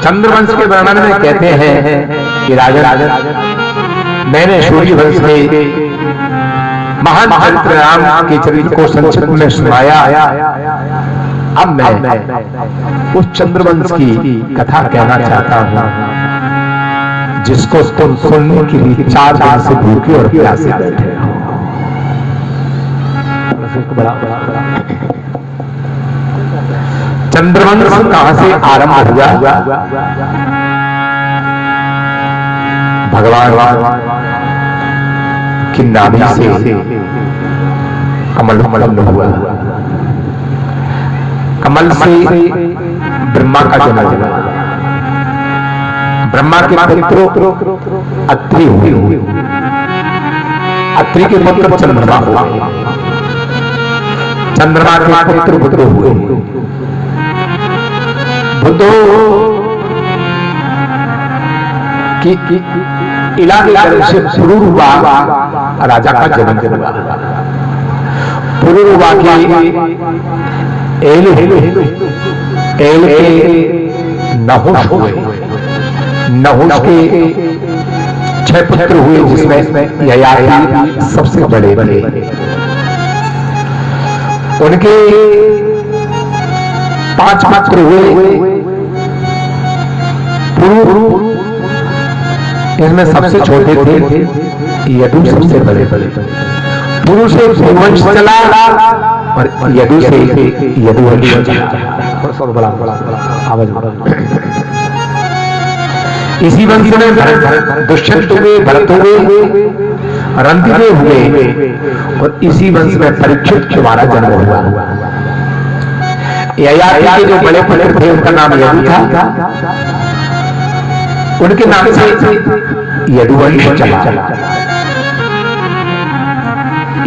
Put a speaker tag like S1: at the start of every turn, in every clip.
S1: चंद्रवंश के वर्णन में कहते हैं कि राजा मैंने सूर्य वंश के महान चरित्र राम के चरित्र को संक्षिप्त में सुनाया। अब मैं उस चंद्रवंश की कथा कहना चाहता हूं जिसको तुम सुनने के लिए 4 दिन से भूखे और प्यासे बैठे हो। चंद्रवंश कहां से आरंभ हुआ? भगवान की नाभि से कमल हुआ। कमल से ब्रह्मा का जन्म हुआ। ब्रह्मा के पुत्र अत्रि हुए। अत्रि के पुत्र चंद्रमा हुए। चंद्रमा के पुत्र बुध हुए। बुध की इलाके से पुरुरवा राजा का जन्म हुआ। पुरुरवा एल के नहुष हुए। नहुष के 6 पुत्र हुए जिसमें ययाति सबसे बड़े बड़े। उनके 5 पुत्र हुए। इसमें सबसे छोटे थे यदु सबसे बड़े बड़े। पुरु से वंश चला और यदु से यदुवंश चला। इसी वंश में दुष्यंत हुए, भरत हुए, रंतिदेव हुए और इसी वंश में परीक्षित तुम्हारा जन्म हुआ। ययाति के जो बड़े पुत्र थे उनका नाम यदु था। उनके नाम से यदुवंश चला।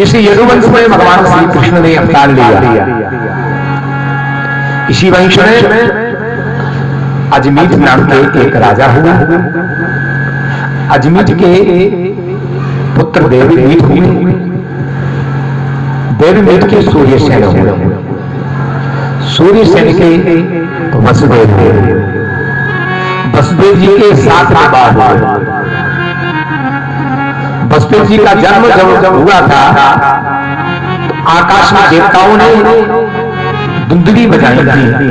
S1: इसी यदुवंश में भगवान श्री कृष्ण ने अवतार लिया। इसी वंश में अजमीत नाम के एक राजा हुआ। अजमीत के पुत्र देवमीत हुए। देवमीत के सूर्यसेन हुए। सूर्यसेन के वसुदेव हुए। वसुदेव जी के 7 बार हुए। वसुदेव जी का जन्म जब हुआ था तो आकाश में देवताओं ने दुंदुभी बजाई थी।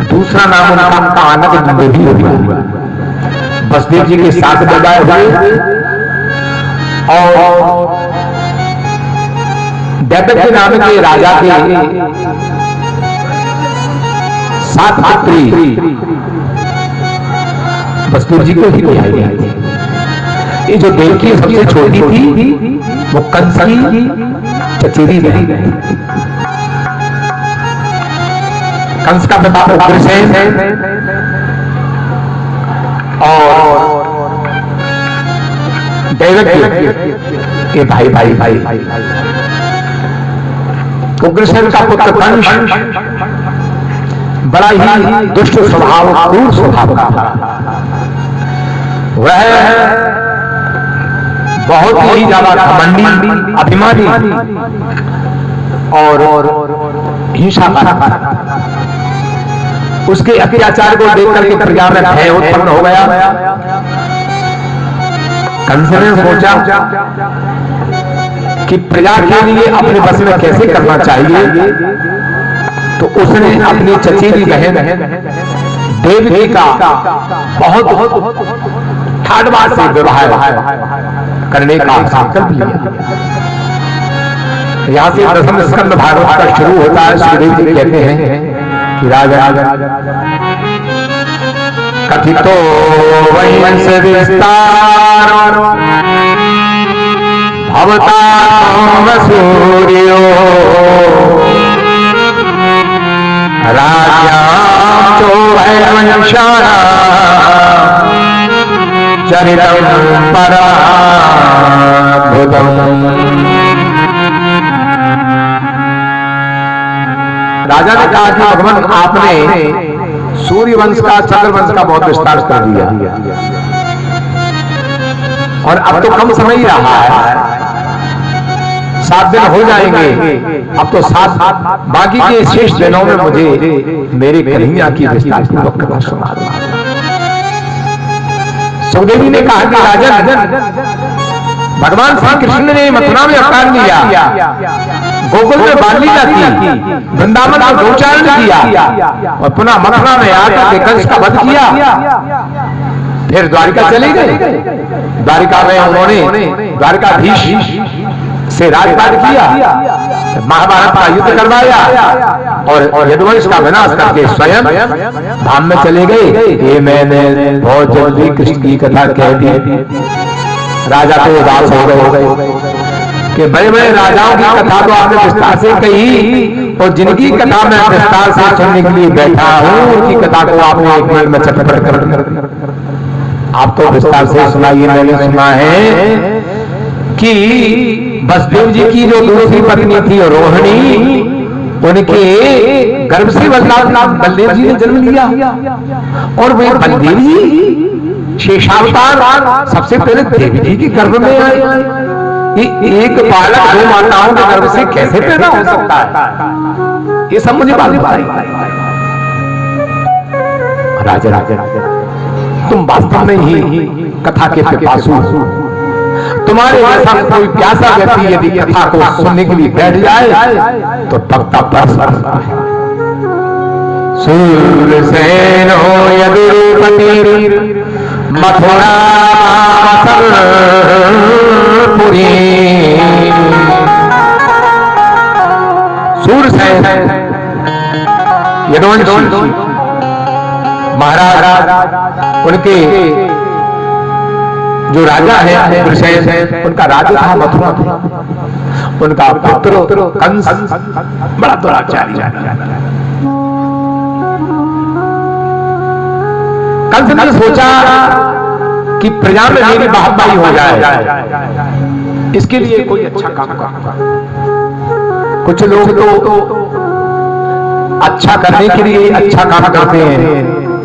S1: दूसरा नाम उनका कानक दुंदुभी हुआ। वसुदेव जी के 7 बजाए हुए और दैत्य नाम के राजा के 7 पुत्री वसुदेव जी को ही दिखाई गई। ये जो देवकी सबसे छोटी थी वो कंस की चचेरी बनी। कंस का पिता उग्रसेन और देवकी ये भाई। उग्रसेन का पुत्र कंस बड़ा ही दुष्ट स्वभाव, क्रूर स्वभाव का था। वह बहुत ही ज्यादा घमंडी, अभिमानी और हिंसा था। उसके अत्याचार को देखकर के प्रजा में भय उत्पन्न हो गया। कंस ने सोचा कि प्रजा के लिए अपने बस में कैसे करना चाहिए, तो उसने अपनी चचेरी बहन देवकी का बहुत ठाडवाद से विवाह करने का संकल्प लिया। यहां से 10वें स्कंद भागवत का शुरू होता है। सुखदेव जी कहते हैं कि राजा कथितो वंश विस्तार भवता सूर्यो राजां चो वंशाना चरितम पराभुतम। राजा ने कहा कि भगवान आपने सूर्य वंश का, चंद्र वंश का बहुत विस्तार कर दिया और अब तो कम समय ही रहा है, 7 दिन हो जाएंगे। अब तो 7 बाकी के शेष दिनों में मुझे मेरे कन्हैया की विस्तार पूर्वक कथा सुना। सुखदेवी ने कहा कि राजन, भगवान श्री कृष्ण ने मथुरा में अवतार लिया, गोकुल में बाल लीला की, वृंदावन में गोचारण किया और पुनः मथुरा में आकर के कंस का वध किया, फिर द्वारिका चले गए। द्वारिका में उन्होंने द्वारिकाधीश से राजपाट किया, महाभारत का युद्ध करवाया और यदुवंश का विनाश करके स्वयं धाम में चले गए। ये मैंने बहुत जल्दी कृष्ण की कथा कह दी। राजा तो उदास हो गए कि बड़े बड़े राजाओं की कथा तो आपने विस्तार से कही और जिनकी कथा मैं विस्तार से सुनने के लिए बैठा हूं उनकी कथा को आपने एक मिनट में चटपट कर आप तो विस्तार से सुनाइए। मैंने सुना है कि वसुदेव जी की जो दूसरी पत्नी थी रोहिणी, उनके गर्भ से बलदेव जी ने जन्म लिया और वे बलदेव जी शेषावतार सबसे पहले देवी जी के गर्भ में आए। एक बालक दो माताओं के गर्भ से कैसे पैदा हो सकता है, ये सब मुझे बात बताई। राजा तुम वास्तव में ही कथा के पिपासु, तुम्हारे जैसा कोई प्यासा व्यक्ति यदि कथा को सुनने के लिए बैठ जाए तो तख्ता पर सकता है। सूरसेन हो यदुपति मथुरा पुरी, सूरसेन यदुवंशी महाराज, उनके जो राजा है वृषेण, उनका राज्य था मथुरा था। उनका पुत्र कंस बड़ा दुराचारी कंस ने सोचा कि प्रजा में मेरी बाहुबाई हो जाए, इसके लिए कोई अच्छा काम करूंगा। कुछ लोग तो अच्छा करने के लिए अच्छा काम करते हैं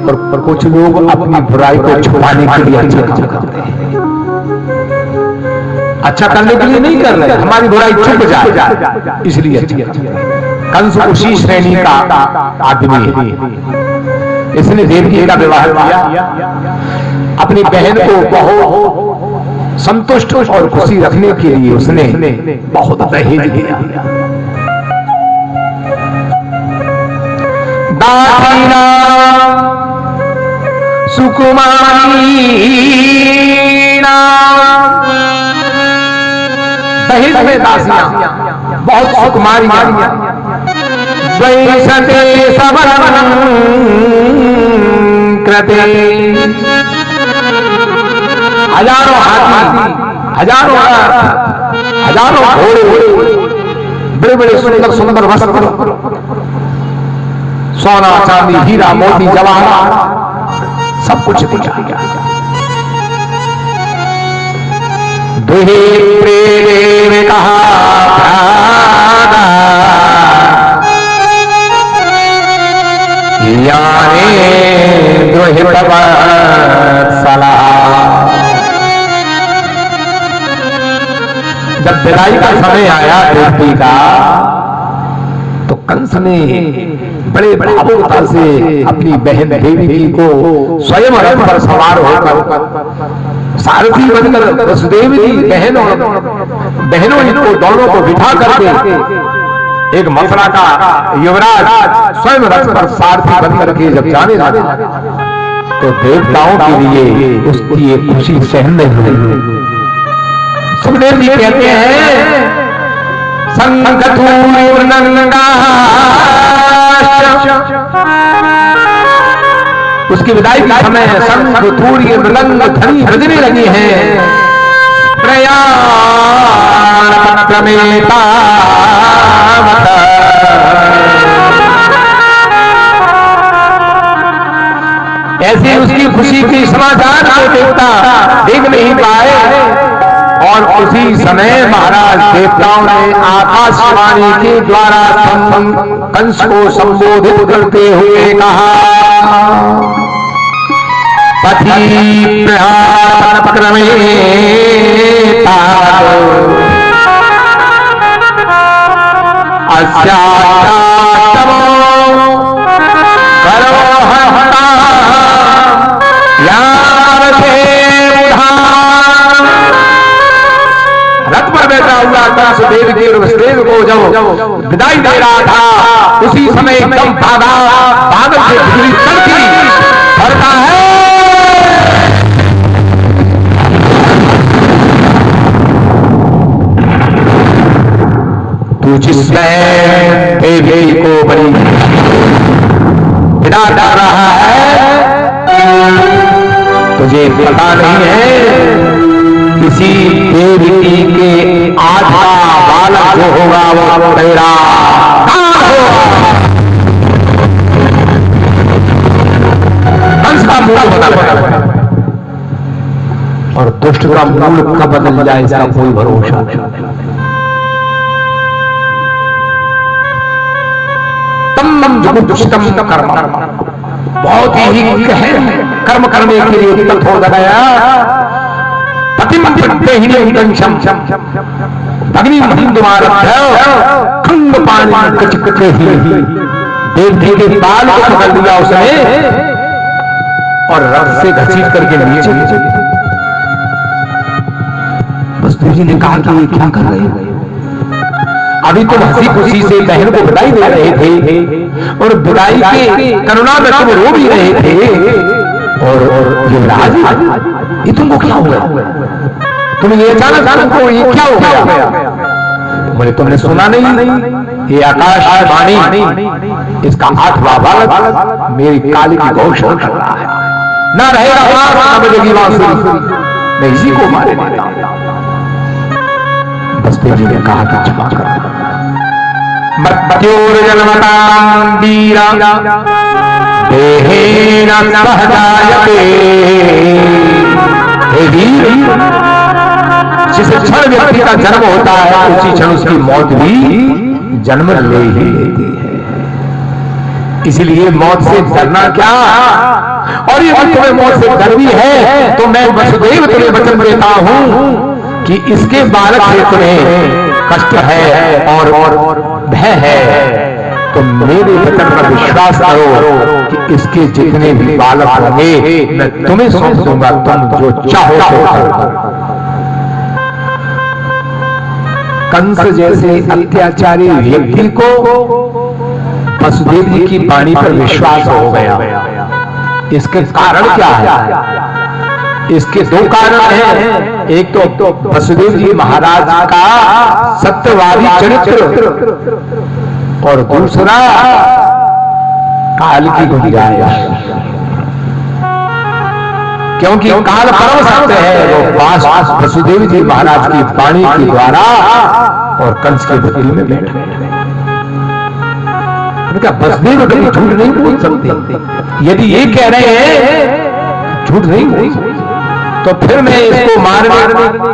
S1: और कुछ लोग अपनी बुराई को छुपाने के लिए अच्छा काम करते हैं। अच्छा करने के लिए नहीं कर रहे, हमारी बुराई छुप जाए इसलिए अच्छा करते हैं। कंस उसी श्रेणी का आदमी है। इसने देवकी का विवाह किया, अपनी बहन को बहुत संतुष्ट और खुशी रखने के लिए उसने बहुत दहेज दिया। दासीना सुकुमारी दहेज में दासियां बहुत सुकुमारियां, वैसते सबरवनं कृते, हजारों हाथी, हजारों घोड़े, बड़े बड़े सुंदर सुंदर वस्त्र, सोना चांदी हीरा मोती जवाहरात सब कुछ दिया। दुहे प्रेम कहा जब विदाई का समय आया देवकी का, तो कंस ने बड़े भावुकता से अपनी बहन देवकी को स्वयं रथ पर सवार होकर सारथी बनकर वसुदेव जी बहनों इनको दोनों को बिठा करके एक मथुरा का युवराज स्वयं रथ पर सारथी बनकर के जब जाने लगा तो देवताओं के लिए उसकी एक खुशी सहन नहीं हुई। सुखदेव जी कहते हैं उसकी विदाई का समय है, शंख थूर्य मृदंग ध्वनि बजने लगी है। प्रयाण पत्रमेता ऐसे उसकी खुशी की समाचार को देवता देख नहीं पाए और उसी समय महाराज देवताओं ने आकाशवाणी के द्वारा कंस को संबोधित करते हुए कहा, पथि प्रहार पक्रमेता अस्यातमो करो हता यारथे वसुदेव की और वसुदेव को जब विदाई दे रहा था, उसी समय एकदम भागा, बादल से बिजली चमकी, भरता है तू जिसमें देवी को बड़ी विदा डाल रहा है, तुझे पता नहीं है किसी देवी के आज का बालक जो होगा वो तेरा काल होगा। कंस का मूल बदल और दुष्ट का मूल कब बदल जाए इसका कोई भरोसा नहीं। तम जुगुप्तम कर्म, बहुत ही गहन कर्म करने के लिए तत्व हो गया। पतिम ही कंशम अग्नि खंड पानी कचकते ही देवती के बाल को पकड़ लिया उसने और रथ से घसीट करके नीचे वसुदेव जी ने कहा कि ये क्या कर रहे हैं? अभी तो हंसी खुशी से बहन को विदाई दे रहे थे और विदाई के करुणा में तुम रो भी रहे थे, और युवराज ये तुमको क्या हो गया? तुम्हें ये अचानक तुमको ये क्या हो गया? बोले तुमने सुना नहीं, ये आकाशवाणी इसका 8वां बालक मेरी काली की घोषणा कर रहा है, ना रहेगा ना बजेगी बांसुरी, मैं इसी को मारे देता हूं। वसुदेव जी ने कहा कि क्षमा कर, मत्योर जन्मतां वीरा देहेन सहजायते। हे वीर, जिस क्षण व्यक्ति का जन्म होता है उसी क्षण उसकी मौत भी जन्म ले ही लेती है। इसलिए मौत से डरना क्या? और ये तुम्हें मौत से डर भी है तो मैं वसुदेव तुम्हें वचन देता हूं कि इसके बालक से तुम्हें कष्ट है और भय है, तो मेरे वचन पर विश्वास करो कि इसके जितने भी बालक होंगे मैं तुम्हें सौंप दूंगा, तुम जो चाहो तो करो। कंस जैसे अत्याचारी व्यक्ति को वसुदेव जी की वाणी पर विश्वास हो गया। इसके कारण क्या है? इसके 2 कारण हैं। एक तो वसुदेव जी महाराज का सत्यवादी चरित्र और दूसरा काल की गुंजाइश, क्योंकि काल परम सत्य है। वो वास वसुदेव जी महाराज की वाणी के द्वारा और कंस के दिल में बैठे। उनका वसुदेव कभी झूठ नहीं बोल सकते। यदि ये कह रहे हैं झूठ नहीं बोल सकते तो फिर मैं इसको मारने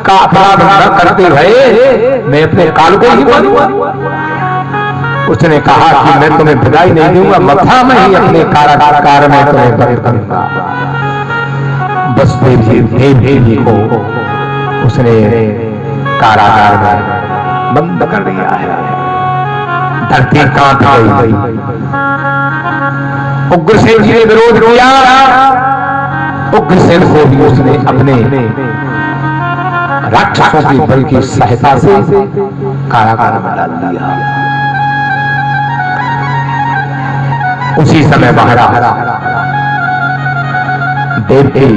S1: का अपराध न करते हुए मैं अपने काल को ही मारूंगा। उसने कहा कि मैं तुम्हें विदाई नहीं दूंगा, मथा में ही अपने कारागार में तुम्हें बंद करूंगा। वसुदेव जी को उसने कारागार में बंद कर दिया है। धरती कांप गई। उग्रसेन जी ने विरोध किया, उग्रसेन को भी उसने अपने राक्षसों के बल की सहायता से कारागार में डाल दिया। उसी समय महाराज देवकी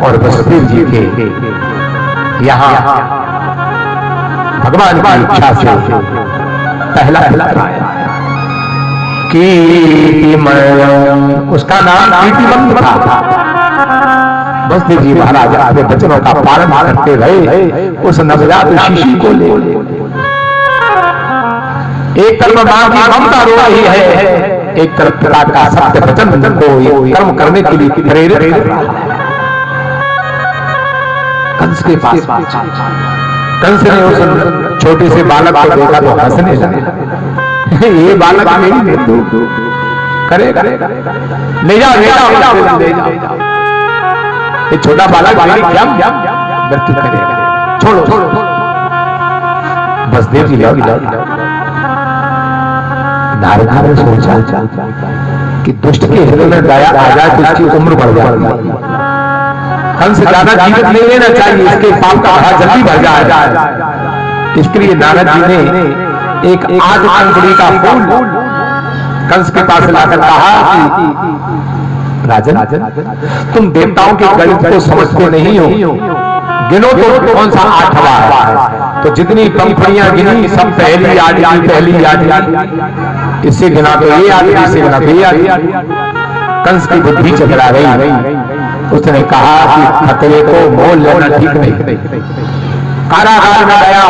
S1: और वसुदेव जी के यहाँ भगवान की इच्छा से पहला आया कीर्तिमय, उसका नाम कीर्तिमय था। वसुदेव जी महाराज अपने वचनों का पालन करते रहे। उस नवजात शिशु को ले एक तरफ मां की ममता रो रही है, एक तरफ पिता का सत्य वचन को कर्म करने के लिए प्रेरित कर रहा है। कंस के पास कंस ने उस छोटे से बालक को देखा तो हंसने लगा। ये बालक मेरी मृत्यु करेगा, ले जाओ ले जाओ ले जाओ, ये छोटा बालक मेरी क्या मृत्यु करेगा, छोड़ो छोड़ो। वसुदेव जी नारद ने सोचा कि दुष्ट के हृदय में दया आ जाए तो इसकी उम्र बढ़ जाएगी। कंस ज्यादा जीवित नहीं लेना चाहिए, इसके पाप का भार जल्दी भर जाए। इसके लिए नारद जी ने एक आध अंगुली का फूल कंस के पास लाकर कहा कि राजन, तुम देवताओं के गणित को समझते नहीं हो, गिनो तो कौन सा आठवां है। तो जितनी पंखुड़ियां गिनी सब पहली आदमी, इससे गिना तो ये आदमी, इससे गिना तो ये आदमी। कंस की बुद्धि चकरा गई। उसने कहा कि खतरे को मोल लेना ठीक नहीं। कारागार में गया,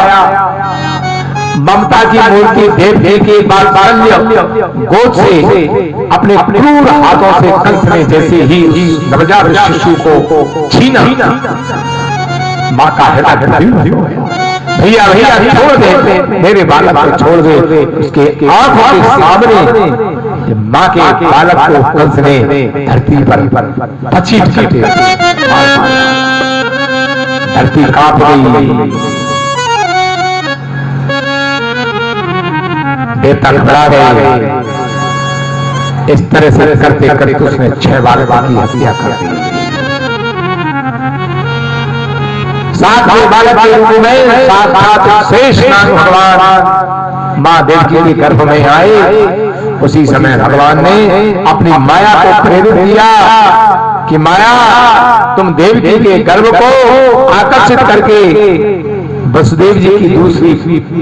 S1: ममता की मूर्ति देव के बाद गोद से अपने क्रूर हाथों से कंस ने जैसे ही नवजात शिशु को छीना, मां का हृदय भैया छोड़ दे, मेरे बालक को छोड़ दे। उसके आंखों के सामने मां के बालक को कंस ने धरती पर पचीट काटे, धरती कांप गई, देवता घबरा गए। इस तरह से करते करते उसने 6 बालकों की हत्या कर दी। 7वें बालक के रूप में साक्षात शेषनाग भगवान मां देवकी के गर्भ में आए। उसी समय भगवान ने अपनी माया को प्रेरित किया कि माया, तुम देवकी के गर्भ को आकर्षित करके वसुदेव जी की दूसरी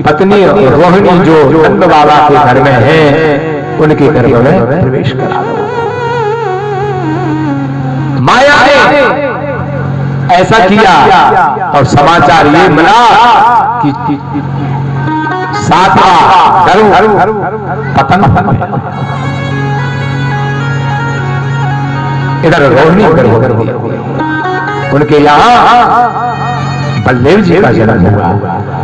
S1: पत्नी रोहिणी जो नंद बाबा के घर में है, उनके गर्भ में प्रवेश करा दो। माया ने ऐसा किया और समाचार ये मिला कि 7वां गर्भ पतंग, इधर रोहिणी गर्भ, उनके यहाँ बलदेव जी का जन्म हुआ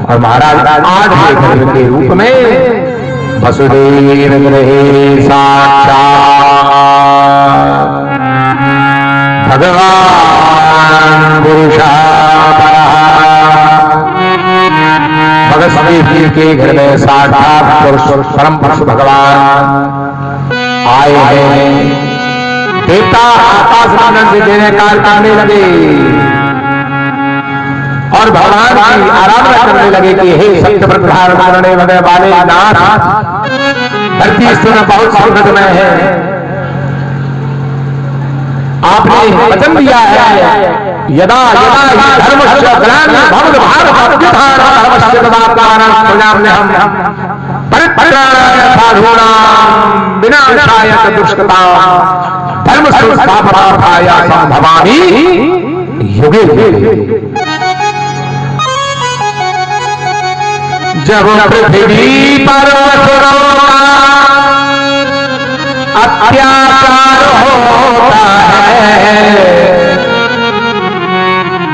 S1: और महाराज 8वें गर्भ के रूप में वसुदेव रहे साक्षात भगवान पुरुषा भगवती के घर में साक्षात पुरुष परम पुरुष भगवान आए हैं। देवता आकाश आनंद से देने काल करने लगे और भगवान की आराधना करने लगे कि हे सत्यव्रत धारण करने वाले नाथ, धरती इस समय बहुत संकटमय है। आपने वचन दिया है, यदा यदा धर्मस्य ग्लानिर्भवति भारत धर्मस्य तदात्मानं सृजाम्यहम् परित्राणाय साधूनां विनाशाय च दुष्कृतां धर्म संस्थापनार्थाय संभवामि युगे युगे। जब पृथ्वी पर असुरों का अत्याचार होता है,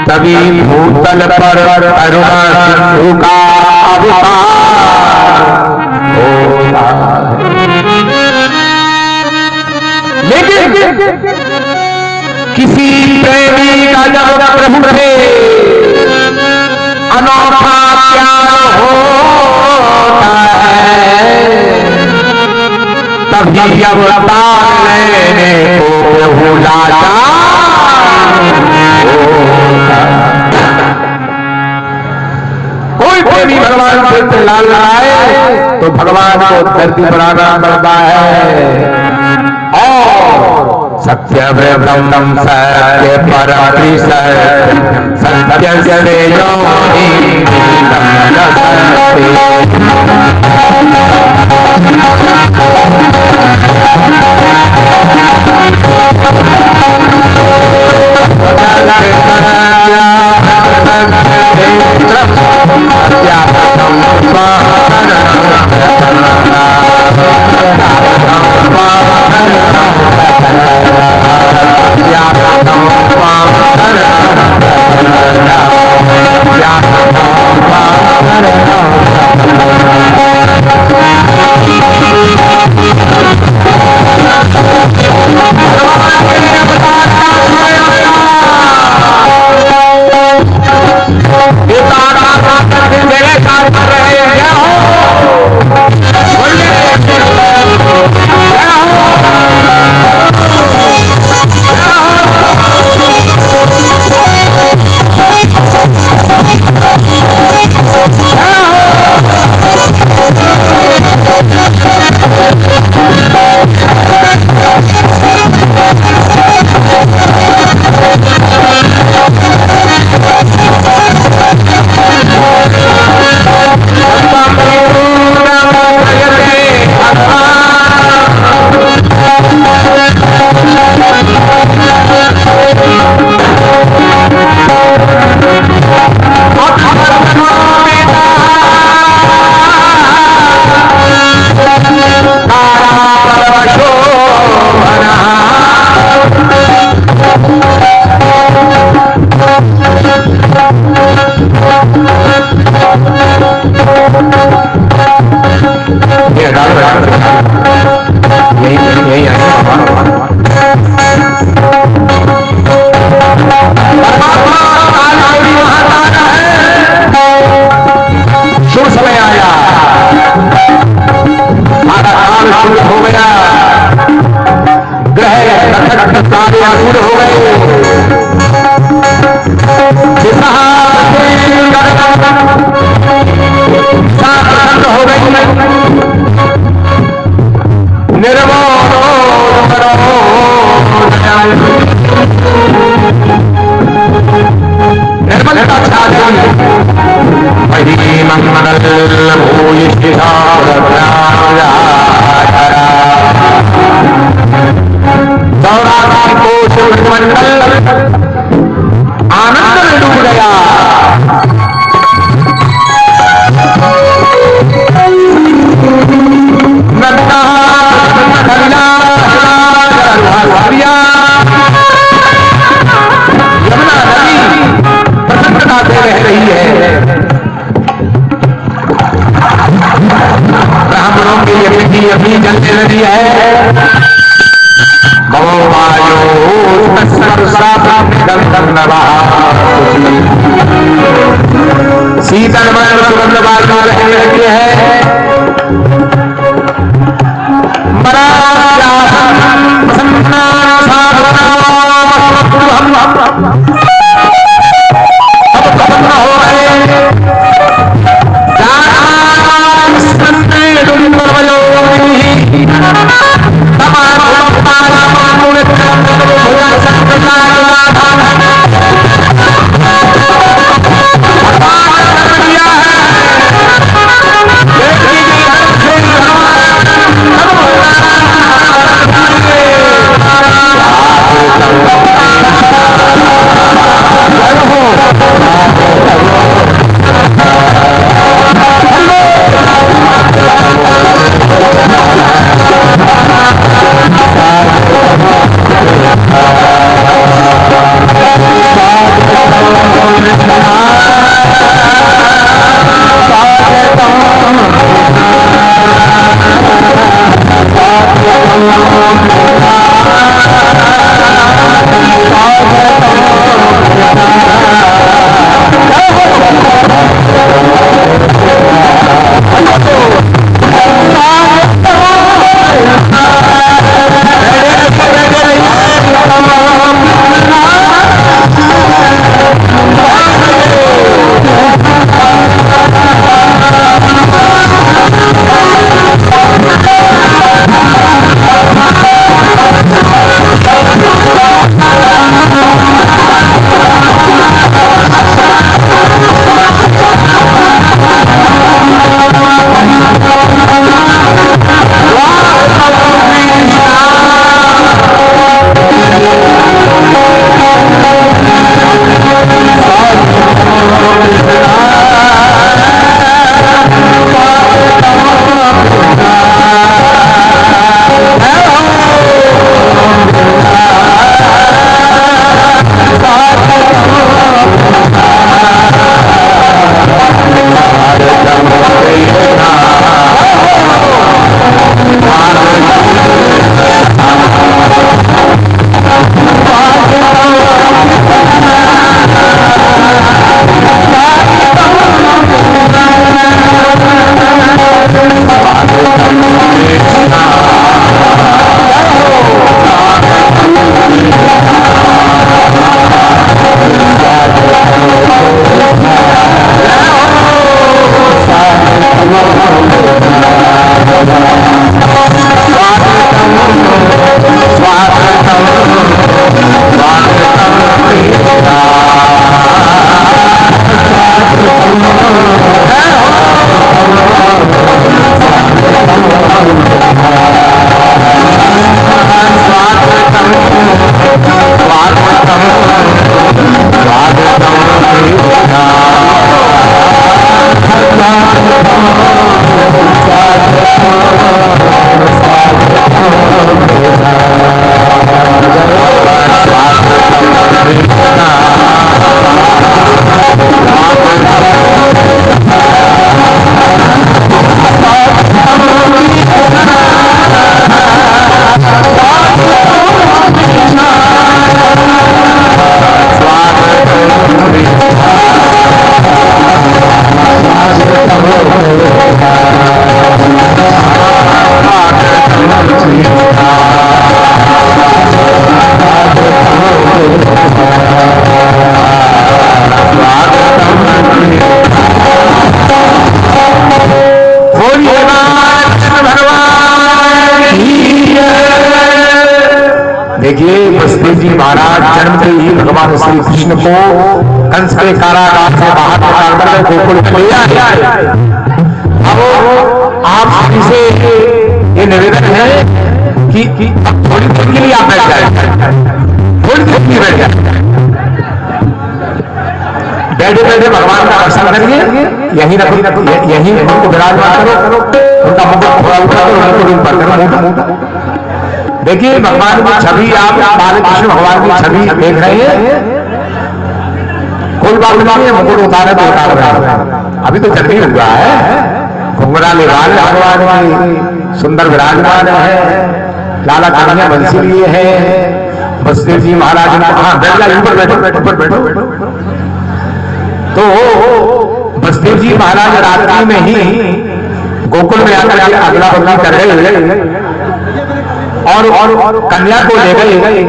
S1: तभी भूतल पर करुणा सिंधु का अवतार होता है। लेकिन किसी प्रेमी का जब प्रभु से अनोखा प्यार होता है, तभी अवतार लेने को प्रभु लाचार होता है। कोई प्रेमी भगवान से लाल लगाए तो भगवान को धरती पर आना पड़ता है। और सत्य ब्रह्म सत्य परम सत्य से व्याकुल हो गए। प्रसन्न हो गई। निर्मलता छा गई। वही मंगल कोश मंडल आनंद में डूब गया। यमुना नदी प्रसन्नता से रह रही है। ब्राह्मणों की अपनी जलने नदी है। शीतल सुगंध बाजू रहने लगे है। बड़ा देखिए बसदेव जी महाराज जन्मते ही भगवान श्री कृष्ण को कंस के कारागार से बाहर निकाल कर गोकुल में ले आए। अब आप सभी से ये निवेदन है कि अब थोड़ी देर के लिए आप बैठ जाए, थोड़ी देर के लिए बैठ जाए, बैठे बैठे भगवान का दर्शन करिए, यही यही उनको विराजमान करो, उनका मुकुट थोड़ा उठा करो, उनको रूप पर करो। देखिए भगवान की छवि, आप बालकृष्ण भगवान की छवि देख रहे हैं, कोई बात नहीं है, मुकुट उतारे तो उतार रहे हैं, अभी तो जल्दी हुआ है, घुंघराले वाले भगवान की सुंदर विराजमान है, लाला कन्हैया बंसी लिए है, बसदेव जी महाराज ने कहा बैठ जाओ, ऊपर बैठो, ऊपर बैठो। तो बसदेव जी महाराज रात्रि में ही गोकुल में आकर अगला बगला कर गए और कन्या को ले गए।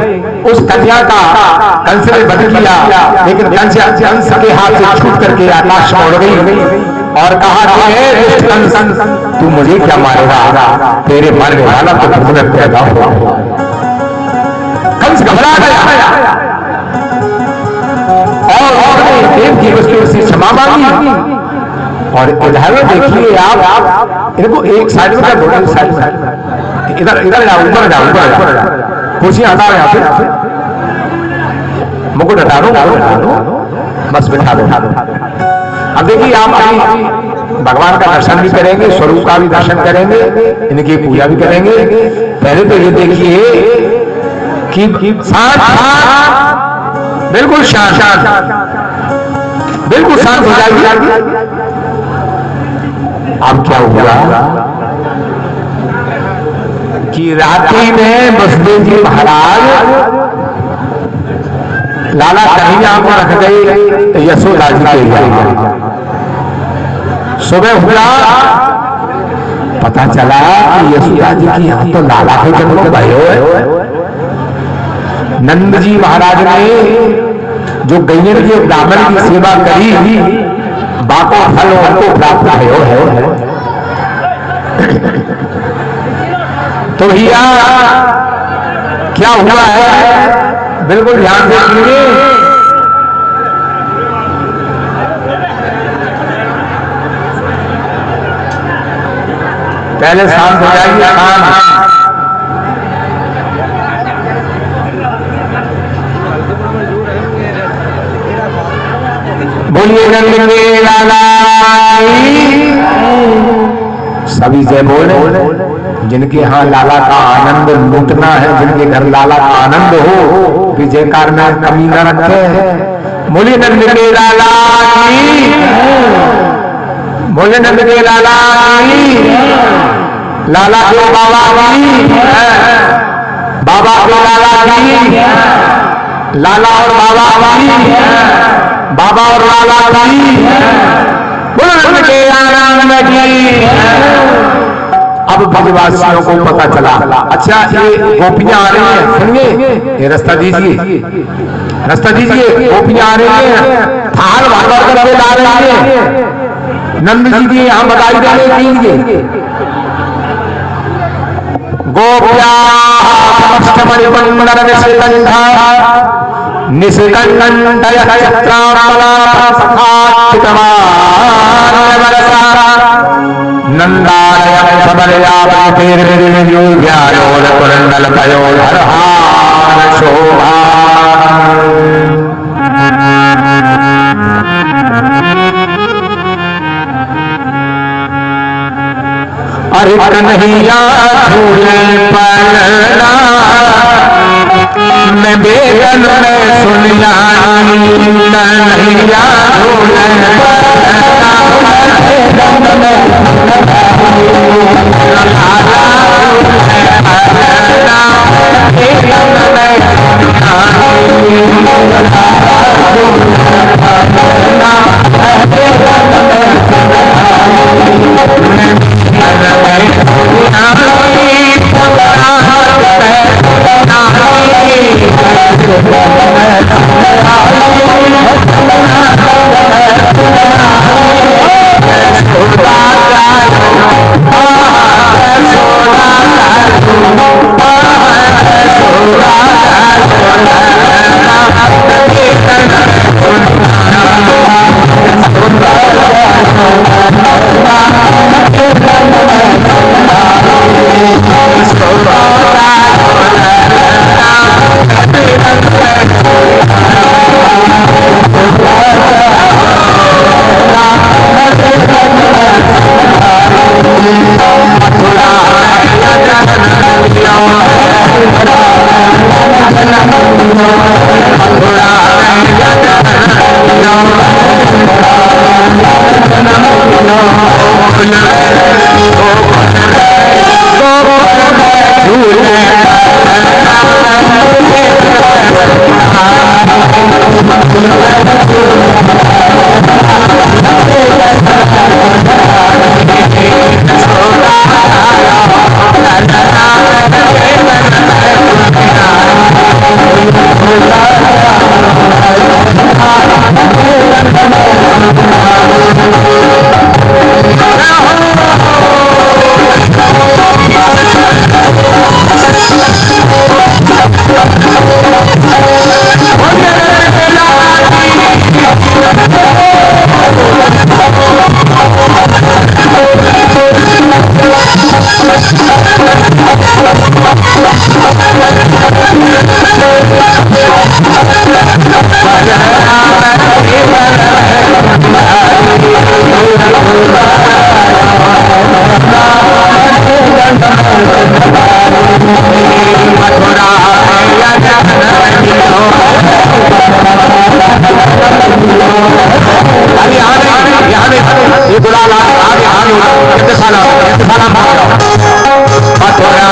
S1: उस कन्या का कंस ने वध किया, लेकिन कंस के हाथ से छूट करके आकाश में उड़ गई और कहा कि कंस तू मुझे क्या मारेगा, तेरे मारने वाला तो तुझ में पैदा हो। कंस घबरा गया और देव की वस्तु से क्षमा मांगी। और इधर देखिए आप इनको एक साइड में कर दो, एक साइड में, इधर इधर जाओ, ऊपर जाओ, ऊपर जाओ, कुर्सी हटाओ, यहाँ पे मुकुट हटा दो, बस बिठा दो। अब देखिए आप अभी भगवान का दर्शन भी करेंगे, स्वरूप का भी दर्शन करेंगे, इनकी पूजा भी करेंगे। पहले तो ये देखिए कि बिल्कुल शांत, बिल्कुल शांत हो जाएगी। अब क्या हुआ कि रात्रि में बसदेव जी महाराज लाला कन्हैया को रख गए यशोदा जी के यहाँ। सुबह हुआ पता चला कि यशोदा जी की यहाँ तो लाला के जन्म भयो। नंद जी महाराज ने जो गैयन के ब्राह्मण की सेवा करी, बाको फल उनको प्राप्त भयो है। तो भैया क्या हुआ है, बिल्कुल ध्यान से सुनिए। पहले शांत हो जाइए, शांत। बोलिए नंद के लाला, सभी जय बोले। जिनके यहाँ लाला का आनंद लूटना है, जिनके घर लाला का आनंद हो, कि जयकार में कमी न रखे। बोलिए नंद के लाला की, बोलिए नंद के लाला की, लाला के बाबा की, बाबा के लाला की, लाला और बाबा की, बाबा और लाला की, बोलिए के आनंद की। अब ब्रजवासियों को पता चला, अच्छा ये गोपियां आ रही हैं, सुनिए, ये रास्ता दीजिए, रास्ता दीजिए, गोपियां आ रही हैं, थाल भर करके ला रही हैं, नंद जी की यहाँ बधाई देने कीजिए। गोपिया नंदालय कुंडल पयोधर शोभा। अरे कन्हैया झूले पलना, मैं बेगन में सुनिया, कन्हैया झूले ये गुलाल आगे आगे इंतसाला मथुरा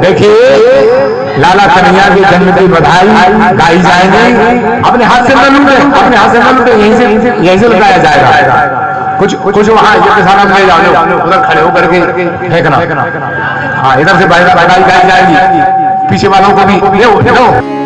S1: देखिए लाला कन्हैया के जन्म की बधाई गाई जाएगी। अपने हाथ से न लूटे, अपने हाथ से न लूटे, यहीं से लगाया जाएगा। कुछ वहां ये सारा ले जाओ, उधर खड़े होकर के फेंकना। हाँ, इधर से बधाई गाई जाएगी, पीछे वालों को भी ले